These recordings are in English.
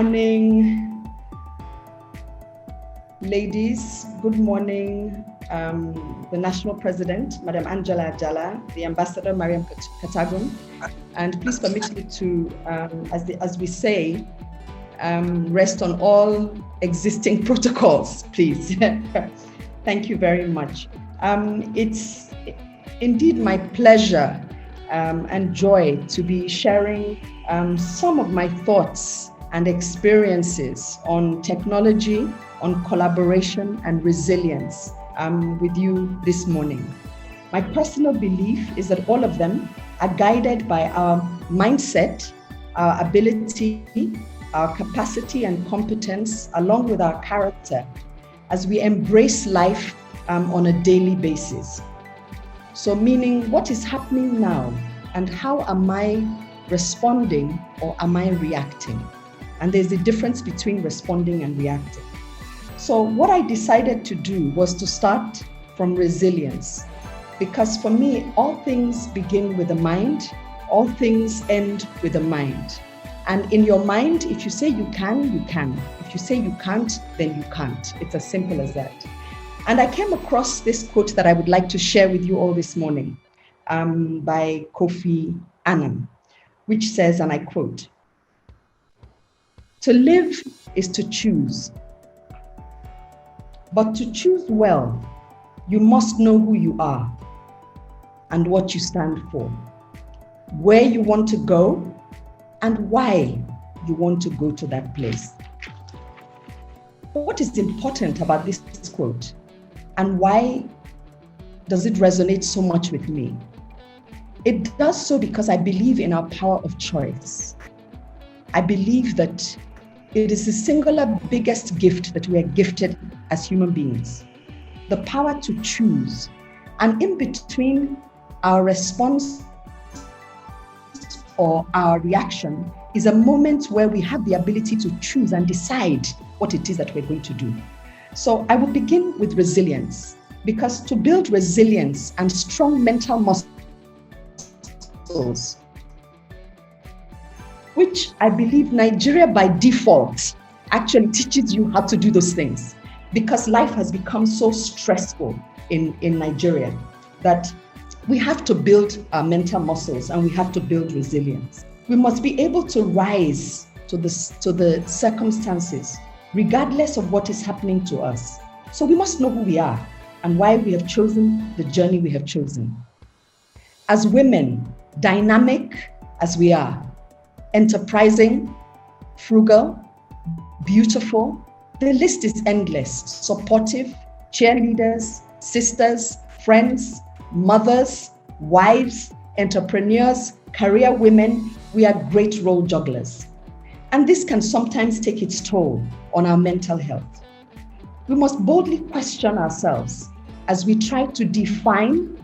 morning, ladies. Good morning, the National President, Madam Angela Ajala, the Ambassador, Mariam Katagun. And please permit me to, as we say, rest on all existing protocols, please. Thank you very much. It's indeed my pleasure and joy to be sharing some of my thoughts and experiences on technology, on collaboration and resilience with you this morning. My personal belief is that all of them are guided by our mindset, our ability, our capacity and competence, along with our character, as we embrace life on a daily basis. So meaning, what is happening now and how am I responding or am I reacting? And there's a difference between responding and reacting. So what I decided to do was to start from resilience, because for me, all things begin with the mind, all things end with the mind. And in your mind, if you say you can, you can. If you say you can't, then you can't. It's as simple as that. And I came across this quote that I would like to share with you all this morning by Kofi Annan, which says, and I quote, "To live is to choose. But to choose well, you must know who you are and what you stand for, where you want to go, and why you want to go to that place." What is important about this quote, and why does it resonate so much with me? It does so because I believe in our power of choice. I believe that it is the singular biggest gift that we are gifted as human beings, the power to choose. And in between our response or our reaction is a moment where we have the ability to choose and decide what it is that we're going to do. So I will begin with resilience, because to build resilience and strong mental muscles, which I believe Nigeria by default actually teaches you how to do those things, because life has become so stressful in Nigeria that we have to build our mental muscles and we have to build resilience. We must be able to rise to the circumstances, regardless of what is happening to us. So we must know who we are and why we have chosen the journey we have chosen. As women, dynamic as we are, enterprising, frugal, beautiful, the list is endless. Supportive, cheerleaders, sisters, friends, mothers, wives, entrepreneurs, career women, we are great role jugglers. And this can sometimes take its toll on our mental health. We must boldly question ourselves as we try to define,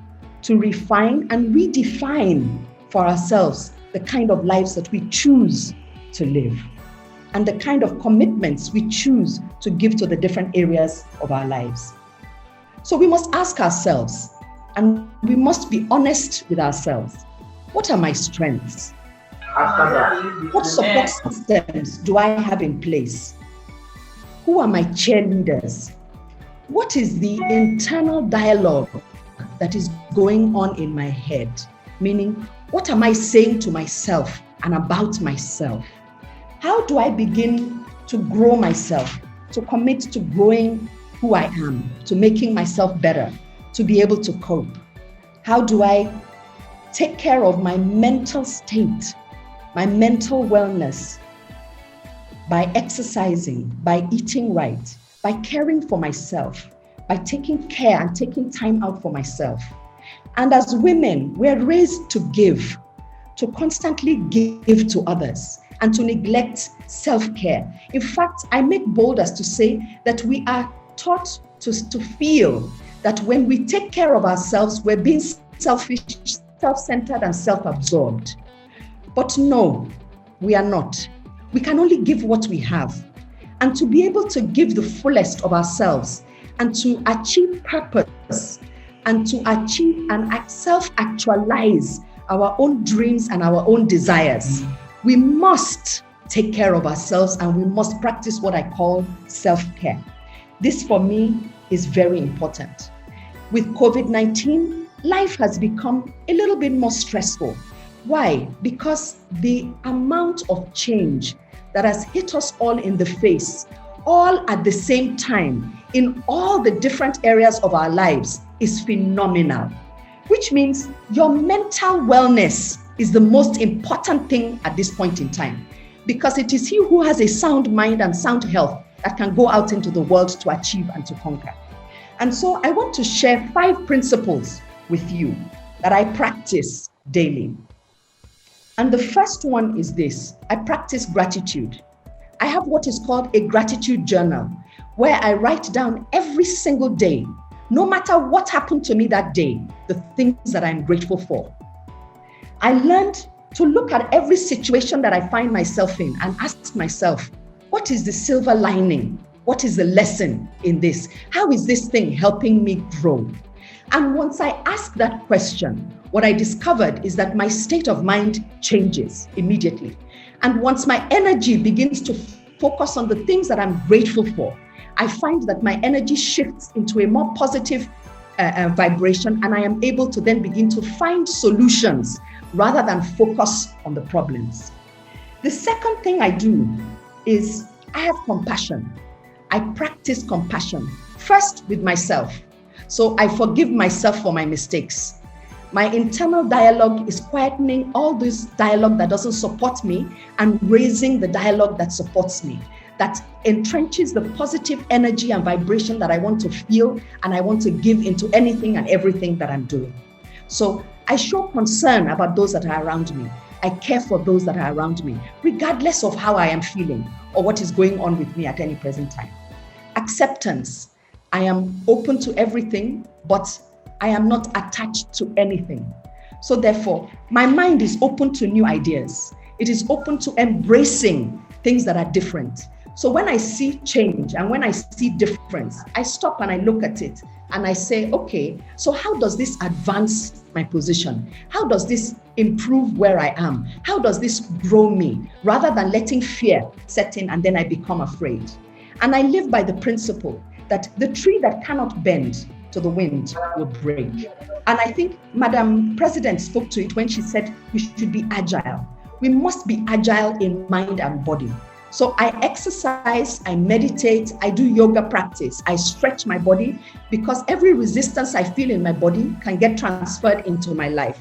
to refine, and redefine for ourselves the kind of lives that we choose to live and the kind of commitments we choose to give to the different areas of our lives. So we must ask ourselves, and we must be honest with ourselves. What are my strengths? What support systems do I have in place? Who are my cheerleaders? What is the internal dialogue that is going on in my head? Meaning, what am I saying to myself and about myself? How do I begin to grow myself, to commit to growing who I am, to making myself better, to be able to cope? How do I take care of my mental state, my mental wellness, by exercising, by eating right, by caring for myself, by taking care and taking time out for myself? And as women, we're raised to give, to constantly give to others, and to neglect self-care. In fact, I make bold as to say that we are taught to feel that when we take care of ourselves, we're being selfish, self-centered, and self-absorbed. But no, we are not. We can only give what we have. And to be able to give the fullest of ourselves and to achieve purpose and to achieve and self-actualize our own dreams and our own desires, we must take care of ourselves, and we must practice what I call self-care. This for me is very important. With COVID-19, life has become a little bit more stressful. Why? Because the amount of change that has hit us all in the face, all at the same time, in all the different areas of our lives, is phenomenal. Which means your mental wellness is the most important thing at this point in time, because it is he who has a sound mind and sound health that can go out into the world to achieve and to conquer. And so I want to share 5 principles with you that I practice daily. And the first one is this: I practice gratitude. I have what is called a gratitude journal, where I write down every single day, no matter what happened to me that day, the things that I'm grateful for. I learned to look at every situation that I find myself in and ask myself, what is the silver lining? What is the lesson in this? How is this thing helping me grow? And once I ask that question, what I discovered is that my state of mind changes immediately. And once my energy begins to focus on the things that I'm grateful for, I find that my energy shifts into a more positive vibration, and I am able to then begin to find solutions rather than focus on the problems. The second thing I do is I have compassion. I practice compassion, first with myself. So I forgive myself for my mistakes. My internal dialogue is quietening all this dialogue that doesn't support me and raising the dialogue that supports me, that entrenches the positive energy and vibration that I want to feel and I want to give into anything and everything that I'm doing. So I show concern about those that are around me. I care for those that are around me, regardless of how I am feeling or what is going on with me at any present time. Acceptance. I am open to everything, but I am not attached to anything. So therefore, my mind is open to new ideas. It is open to embracing things that are different. So when I see change and when I see difference, I stop and I look at it and I say, okay, so how does this advance my position? How does this improve where I am? How does this grow me? Rather than letting fear set in and then I become afraid. And I live by the principle that the tree that cannot bend to the wind will break. And I think Madam President spoke to it when she said we should be agile. We must be agile in mind and body. So I exercise, I meditate, I do yoga practice, I stretch my body, because every resistance I feel in my body can get transferred into my life.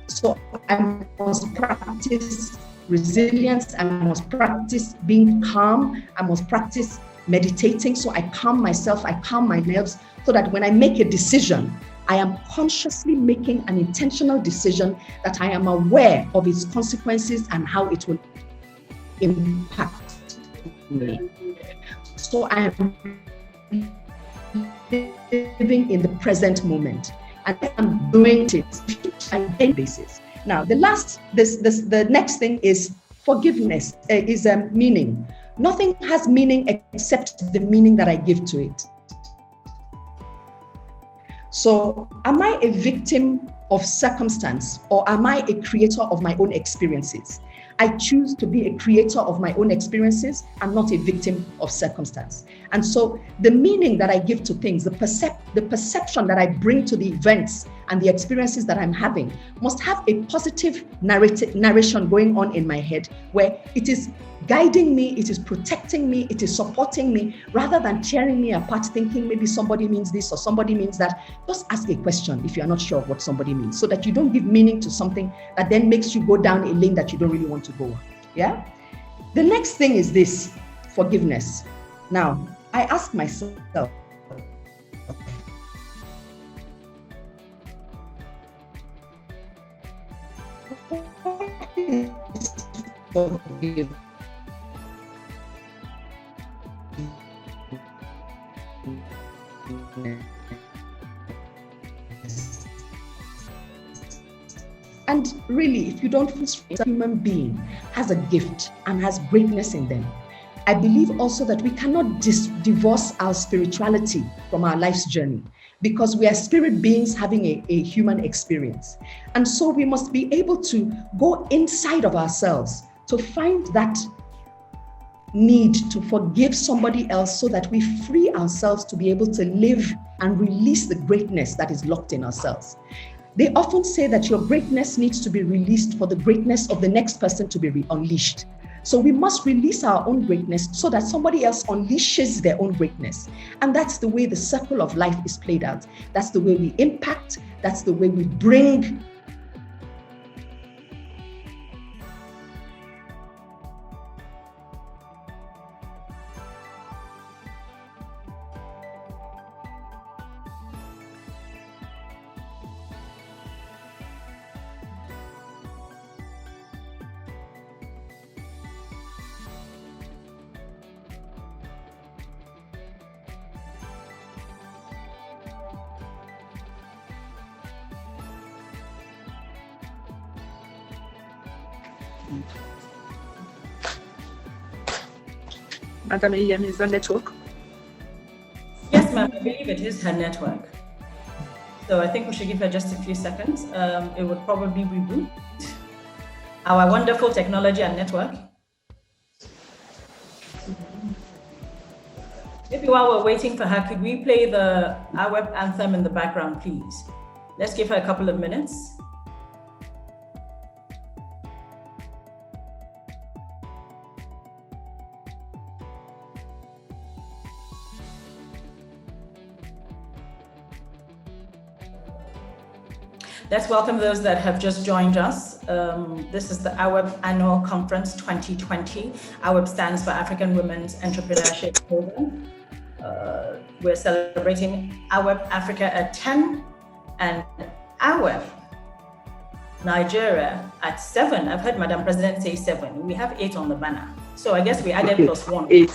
So I must practice resilience, I must practice being calm, I must practice meditating, so I calm myself, I calm my nerves, so that when I make a decision, I am consciously making an intentional decision that I am aware of its consequences and how it will impact me. So I am living in the present moment, and I'm doing it on a daily basis. Now, the next thing is forgiveness. Is meaning. Nothing has meaning except the meaning that I give to it. So, am I a victim of circumstance, or am I a creator of my own experiences? I choose to be a creator of my own experiences and not a victim of circumstance. And so the meaning that I give to things, the perception that I bring to the events and the experiences that I'm having must have a positive narration going on in my head, where it is guiding me, it is protecting me, it is supporting me, rather than tearing me apart, thinking maybe somebody means this or somebody means that. Just ask a question if you are not sure of what somebody means, so that you don't give meaning to something that then makes you go down a lane that you don't really want to go on. Yeah? The next thing is this, forgiveness. Now, I ask myself, forgiveness. And really, if you don't feel a human being has a gift and has greatness in them, I believe also that we cannot divorce our spirituality from our life's journey, because we are spirit beings having a human experience. And so we must be able to go inside of ourselves to find that need to forgive somebody else so that we free ourselves to be able to live and release the greatness that is locked in ourselves. They often say that your greatness needs to be released for the greatness of the next person to be unleashed. So we must release our own greatness so that somebody else unleashes their own greatness. And that's the way the circle of life is played out. That's the way we impact. That's the way we bring Madam EM, is the network? Yes, ma'am, I believe it is her network. So I think we should give her just a few seconds. It would probably reboot our wonderful technology and network. Maybe while we're waiting for her, could we play the Awep anthem in the background, please? Let's give her a couple of minutes. Let's welcome those that have just joined us. This is the Awep Annual Conference 2020. Awep stands for African Women's Entrepreneurship Program. We're celebrating Awep Africa at 10 and Awep Nigeria at 7. I've heard Madam President say 7. We have 8 on the banner. So I guess we added plus 1. 8.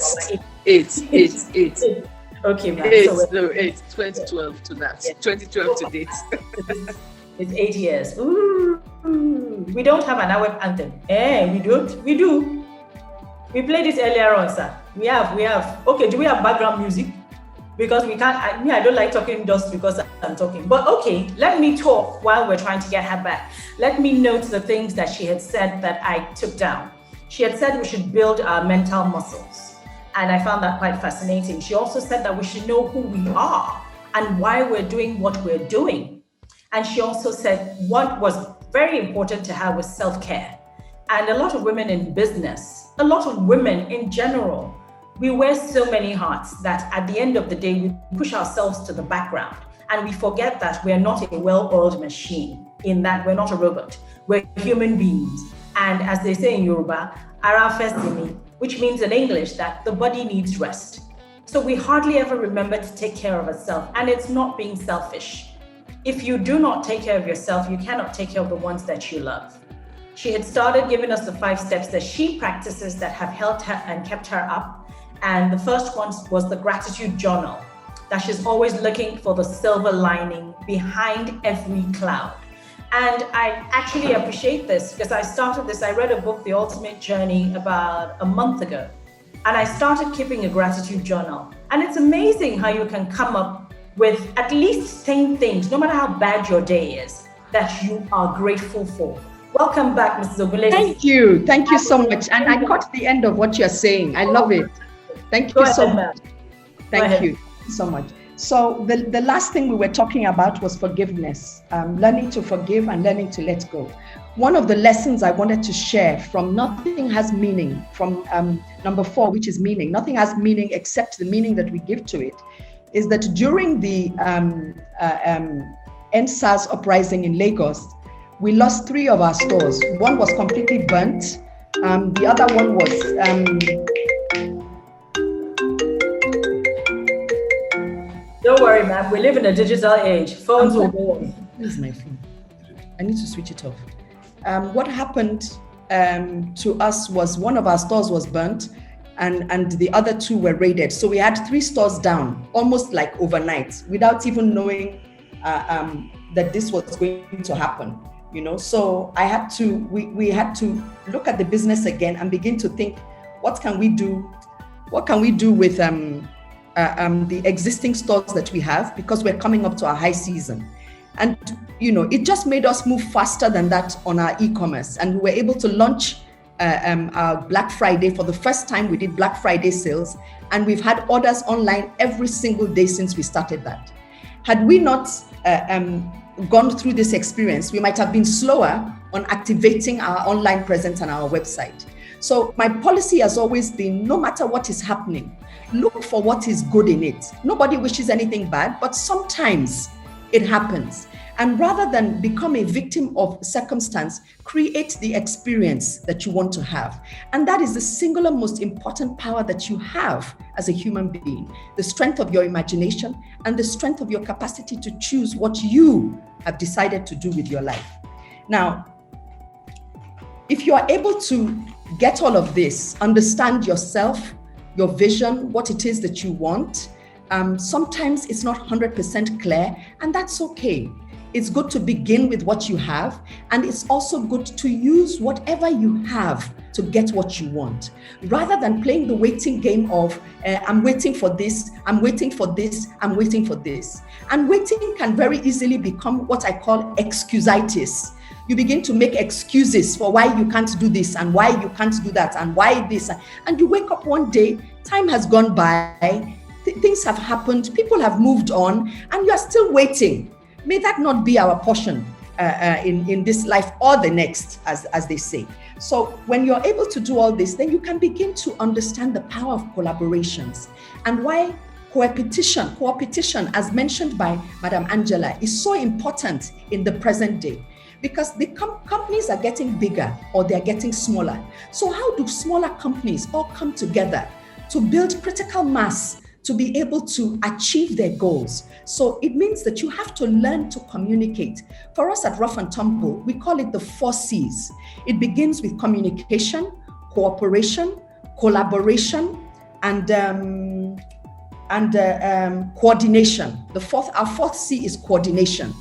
Okay, ma'am. 8, no, 8, 2012 to that. Yeah. 2012 to date. It's 8 years. Ooh, we don't have an Awep anthem. We don't. We do. We played it earlier on, sir. We have. Okay, do we have background music? Because we can't. I don't like talking dust because I'm talking. But okay, let me talk while we're trying to get her back. Let me note the things that she had said that I took down. She had said we should build our mental muscles. And I found that quite fascinating. She also said that we should know who we are and why we're doing what we're doing. And she also said what was very important to her was self-care. And a lot of women in business, a lot of women in general, we wear so many hats that at the end of the day, we push ourselves to the background and we forget that we're not a well-oiled machine, in that we're not a robot, we're human beings. And as they say in Yoruba, ara fesimi, which means in English that the body needs rest. So we hardly ever remember to take care of ourselves, and it's not being selfish. If you do not take care of yourself, you cannot take care of the ones that you love. She had started giving us the 5 steps that she practices that have helped her and kept her up. And the first one was the gratitude journal, that she's always looking for the silver lining behind every cloud. And I actually appreciate this because I read a book, The Ultimate Journey, about a month ago. And I started keeping a gratitude journal. And it's amazing how you can come up with at least 10 things, no matter how bad your day is, that you are grateful for. Welcome back, Mrs. Ogunlesi. Thank you so much. And I caught the end of what you're saying. I love it. Thank you so much. Thank you so much. So the last thing we were talking about was forgiveness, learning to forgive and learning to let go. One of the lessons I wanted to share from Nothing Has Meaning, from number 4, which is meaning. Nothing has meaning except the meaning that we give to it, is that during the NSAS uprising in Lagos, we lost 3 of our stores. One was completely burnt. The other one was... Don't worry, ma'am. We live in a digital age. Phones will go on. Where's my phone? I need to switch it off. What happened to us was one of our stores was burnt, and the other 2 were raided. So we had 3 stores down, almost like overnight, without even knowing that this was going to happen. You know, so we had to look at the business again and begin to think, what can we do? What can we do with the existing stores that we have, because we're coming up to our high season? And, you know, it just made us move faster than that on our e-commerce. And we were able to launch our Black Friday. For the first time, we did Black Friday sales, and we've had orders online every single day since we started that. Had we not gone through this experience, we might have been slower on activating our online presence and our website. So my policy has always been, no matter what is happening, look for what is good in it. Nobody wishes anything bad, but sometimes it happens. And rather than become a victim of circumstance, create the experience that you want to have. And that is the singular most important power that you have as a human being, the strength of your imagination and the strength of your capacity to choose what you have decided to do with your life. Now, if you are able to get all of this, understand yourself, your vision, what it is that you want, sometimes it's not 100% clear, and that's okay. It's good to begin with what you have, and it's also good to use whatever you have to get what you want, rather than playing the waiting game of I'm waiting for this, I'm waiting for this, I'm waiting for this. And waiting can very easily become what I call excusitis. You begin to make excuses for why you can't do this and why you can't do that and why this. And you wake up one day, time has gone by, things have happened, people have moved on, and you are still waiting. May that not be our portion in this life or the next, as they say. So when you're able to do all this, then you can begin to understand the power of collaborations and why co-opetition, as mentioned by Madam Angela, is so important in the present day. Because the companies are getting bigger or they're getting smaller. So how do smaller companies all come together to build critical mass to be able to achieve their goals? So it means that you have to learn to communicate. For us at Ruff N Tumble, we call it the 4 C's. It begins with communication, cooperation, collaboration, and coordination. Our fourth C is coordination.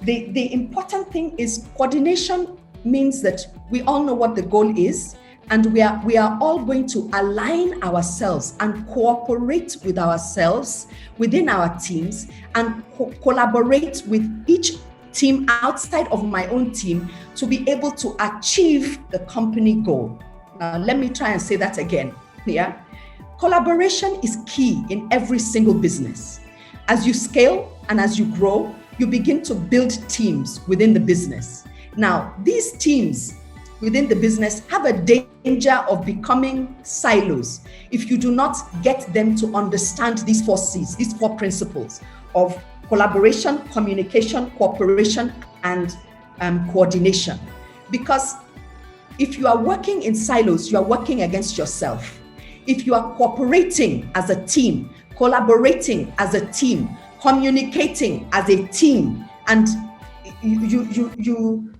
The important thing is coordination means that we all know what the goal is, and we are all going to align ourselves and cooperate with ourselves within our teams and collaborate with each team outside of my own team to be able to achieve the company goal. Now, let me try and say that again. Yeah. Collaboration is key in every single business. As you scale and as you grow, you begin to build teams within the business. Now, these teams within the business have a danger of becoming silos if you do not get them to understand these 4 C's, these 4 principles of collaboration, communication, cooperation, and coordination. Because if you are working in silos, you are working against yourself. If you are cooperating as a team, collaborating as a team, communicating as a team, and you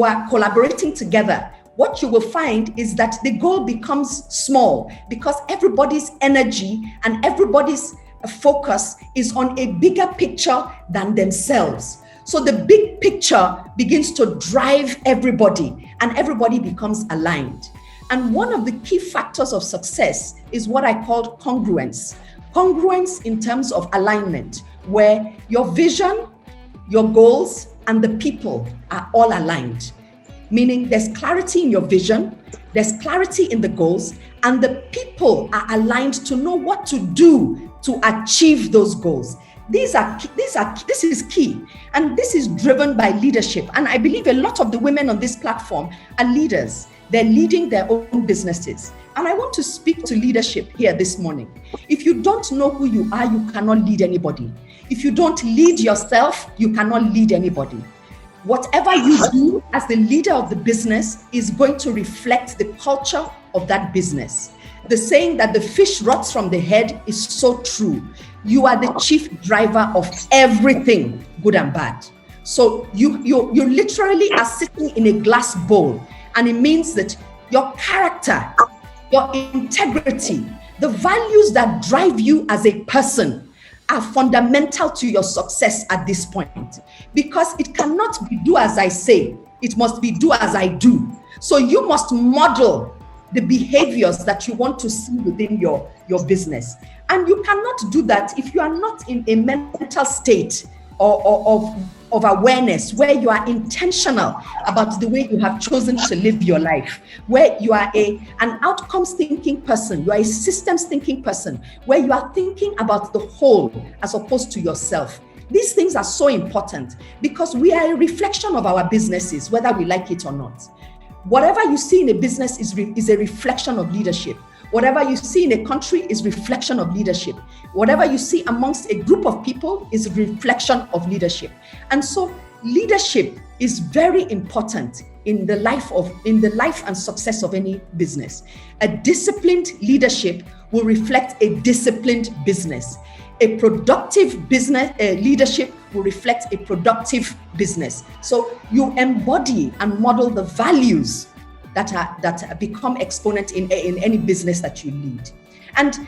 are collaborating together, what you will find is that the goal becomes small because everybody's energy and everybody's focus is on a bigger picture than themselves. So the big picture begins to drive everybody and everybody becomes aligned. And one of the key factors of success is what I call congruence. Congruence in terms of alignment, where your vision, your goals, and the people are all aligned. Meaning there's clarity in your vision, there's clarity in the goals, and the people are aligned to know what to do to achieve those goals. This is key, and this is driven by leadership. And I believe a lot of the women on this platform are leaders. They're leading their own businesses. And I want to speak to leadership here this morning. If you don't know who you are, you cannot lead anybody. If you don't lead yourself, you cannot lead anybody. Whatever you do as the leader of the business is going to reflect the culture of that business. The saying that the fish rots from the head is so true. You are the chief driver of everything, good and bad. So you literally are sitting in a glass bowl, and it means that your character, your integrity, the values that drive you as a person are fundamental to your success at this point, because it cannot be do as I say, it must be do as I do. So you must model the behaviors that you want to see within your business. And you cannot do that if you are not in a mental state of of awareness, where you are intentional about the way you have chosen to live your life, where you are an outcomes thinking person, you are a systems thinking person, where you are thinking about the whole as opposed to yourself. These things are so important because we are a reflection of our businesses, whether we like it or not. Whatever you see in a business is a reflection of leadership. Whatever you see in a country is reflection of leadership. Whatever you see amongst a group of people is reflection of leadership. And so leadership is very important in the life and success of any business. A disciplined leadership will reflect a disciplined business. A productive business leadership will reflect a productive business. So you embody and model the values that become exponent in any business that you lead. And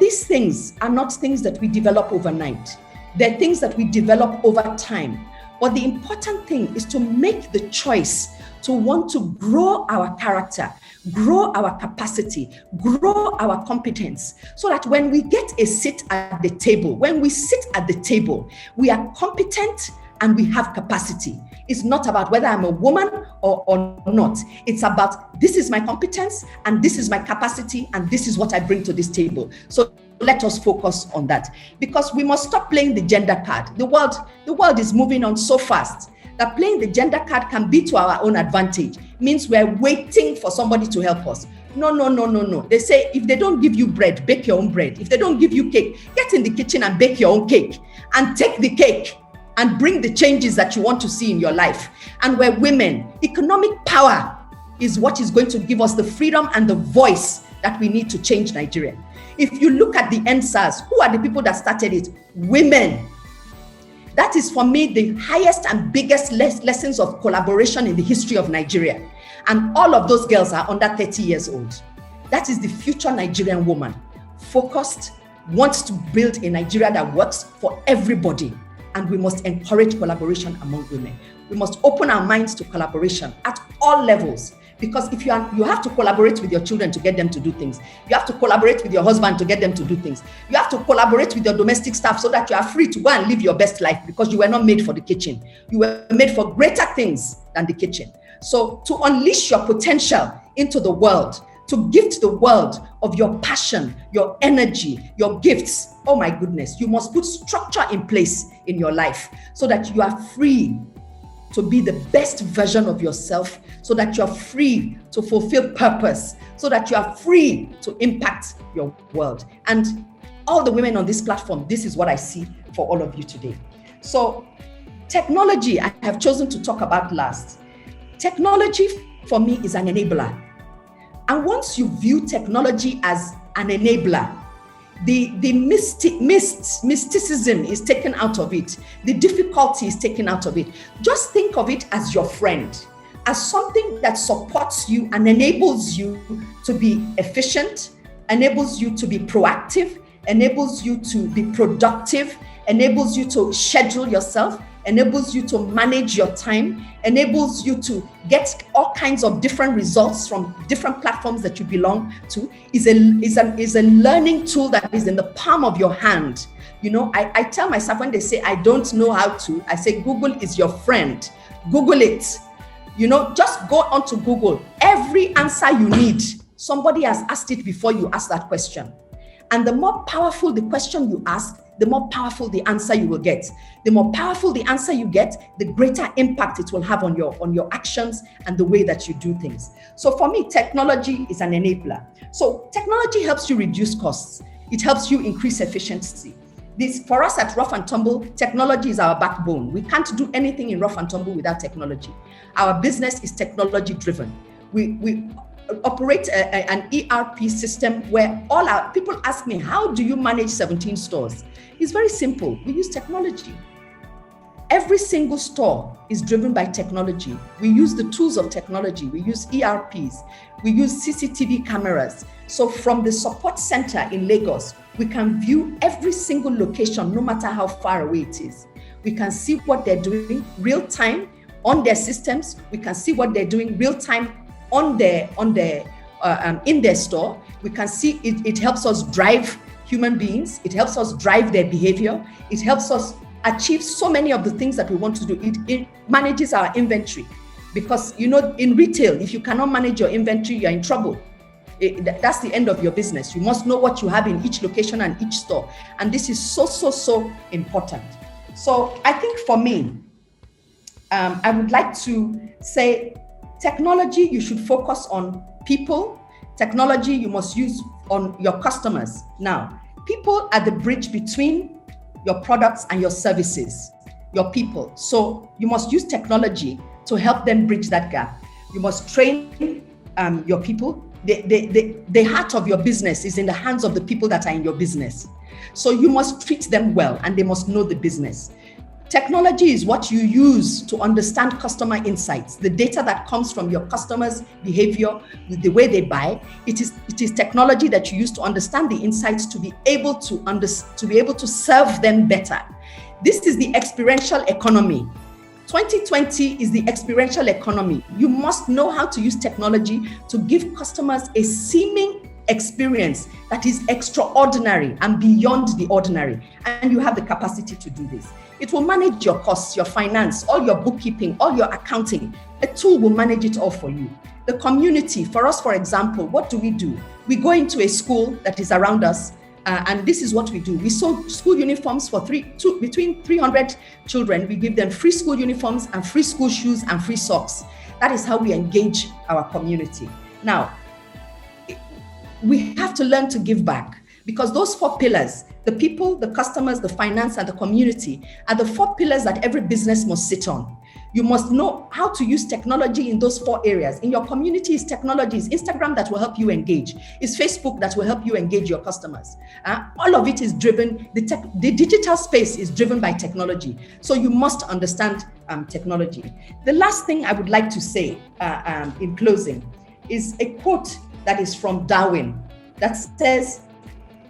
these things are not things that we develop overnight. They're things that we develop over time. But the important thing is to make the choice to want to grow our character, grow our capacity, grow our competence, so that when we get a seat at the table, when we sit at the table, we are competent and we have capacity. It's not about whether I'm a woman or not. It's about this is my competence and this is my capacity and this is what I bring to this table. So let us focus on that, because we must stop playing the gender card. The world is moving on so fast that playing the gender card can be to our own advantage. Means we're waiting for somebody to help us. No. They say if they don't give you bread, bake your own bread. If they don't give you cake, get in the kitchen and bake your own cake and take the cake and bring the changes that you want to see in your life. And we're women. Economic power is what is going to give us the freedom and the voice that we need to change Nigeria. If you look at the NSAS, who are the people that started it? Women. That is, for me, the highest and biggest lessons of collaboration in the history of Nigeria. And all of those girls are under 30 years old. That is the future Nigerian woman. Focused, wants to build a Nigeria that works for everybody. And we must encourage collaboration among women. We must open our minds to collaboration at all levels. Because if you have to collaborate with your children to get them to do things. You have to collaborate with your husband to get them to do things. You have to collaborate with your domestic staff so that you are free to go and live your best life, because you were not made for the kitchen. You were made for greater things than the kitchen. So to unleash your potential into the world, to gift the world of your passion, your energy, your gifts, oh my goodness, you must put structure in place in your life so that you are free to be the best version of yourself, so that you're free to fulfill purpose, so that you are free to impact your world. And all the women on this platform, this is what I see for all of you today. So technology, I have chosen to talk about last. Technology for me is an enabler. And once you view technology as an enabler, the mysticism is taken out of it. The difficulty is taken out of it. Just think of it as your friend, as something that supports you and enables you to be efficient, enables you to be proactive, enables you to be productive, enables you to schedule yourself, enables you to manage your time, enables you to get all kinds of different results from different platforms that you belong to, is a learning tool that is in the palm of your hand. I tell myself, when they say I don't know how to, I say Google is your friend. Google it. Just go onto Google. Every answer you need, somebody has asked it before you ask that question. And the more powerful the question you ask, the more powerful the answer you will get. The more powerful the answer you get, the greater impact it will have on your actions and the way that you do things. So for me, technology is an enabler. So technology helps you reduce costs. It helps you increase efficiency. For us at Ruff N Tumble, technology is our backbone. We can't do anything in Ruff N Tumble without technology. Our business is technology driven. We operate an ERP system where all our people ask me, how do you manage 17 stores? It's very simple. We use technology. Every single store is driven by technology. We use the tools of technology. We use ERPs. We use CCTV cameras. So from the support center in Lagos, we can view every single location, no matter how far away it is. We can see what they're doing real time on their systems. We can see what they're doing real time in their store. We can see it helps us drive human beings. It helps us drive their behavior. It helps us achieve so many of the things that we want to do. It manages our inventory, because in retail, if you cannot manage your inventory, you're in trouble. That's the end of your business. You must know what you have in each location and each store. And this is so important. So I think for me, I would like to say technology, you should focus on people. Technology, you must use on your customers. Now, people are the bridge between your products and your services, your people. So you must use technology to help them bridge that gap. You must train your people. The heart of your business is in the hands of the people that are in your business. So you must treat them well, and they must know the business. Technology is what you use to understand customer insights, the data that comes from your customers' behavior, the way they buy. It is technology that you use to understand the insights, to be able to serve them better. This is the experiential economy. 2020 is the experiential economy. You must know how to use technology to give customers a seeming experience that is extraordinary and beyond the ordinary. And you have the capacity to do this. It will manage your costs, your finance, all your bookkeeping, all your accounting. A tool will manage it all for you. The community, for us, for example, what do? We go into a school that is around us, and this is what we do. We sew school uniforms for between 300 children. We give them free school uniforms and free school shoes and free socks. That is how we engage our community. Now, we have to learn to give back, because those 4 pillars, the people, the customers, the finance, and the community, are the 4 pillars that every business must sit on. You must know how to use technology in those 4 areas. In your community, is technology. Is Instagram that will help you engage. Is Facebook that will help you engage your customers. All of it is driven, the digital space is driven by technology. So you must understand technology. The last thing I would like to say in closing is a quote that is from Darwin that says,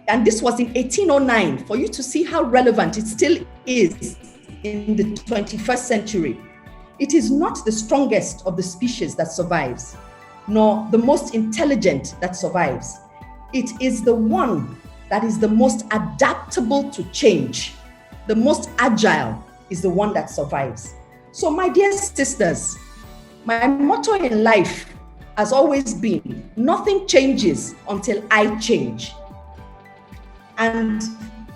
and this was in 1809, for you to see how relevant it still is in the 21st century. It is not the strongest of the species that survives, nor the most intelligent that survives. It is the one that is the most adaptable to change. The most agile is the one that survives. So my dear sisters, my motto in life has always been, nothing changes until I change. And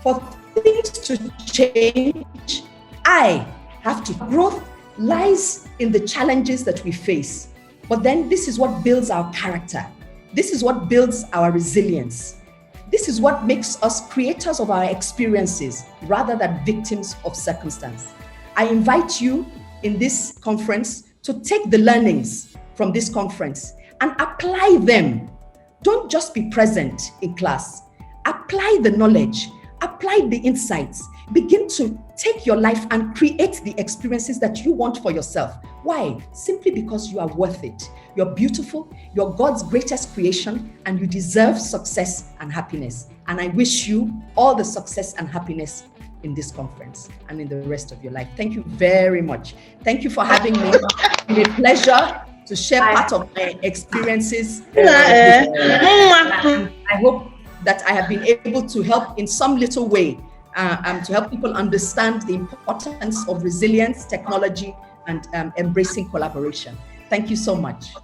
for things to change, I have to. Growth lies in the challenges that we face. But then this is what builds our character. This is what builds our resilience. This is what makes us creators of our experiences rather than victims of circumstance. I invite you in this conference to take the learnings from this conference and apply them. Don't just be present in class. Apply the knowledge, apply the insights. Begin to take your life and create the experiences that you want for yourself. Why? Simply because you are worth it. You're beautiful, you're God's greatest creation, and you deserve success and happiness. And I wish you all the success and happiness in this conference and in the rest of your life. Thank you very much. Thank you for having me. It's been a pleasure to share part of my experiences. I hope that I have been able to help in some little way to help people understand the importance of resilience, technology, and embracing collaboration. Thank you so much.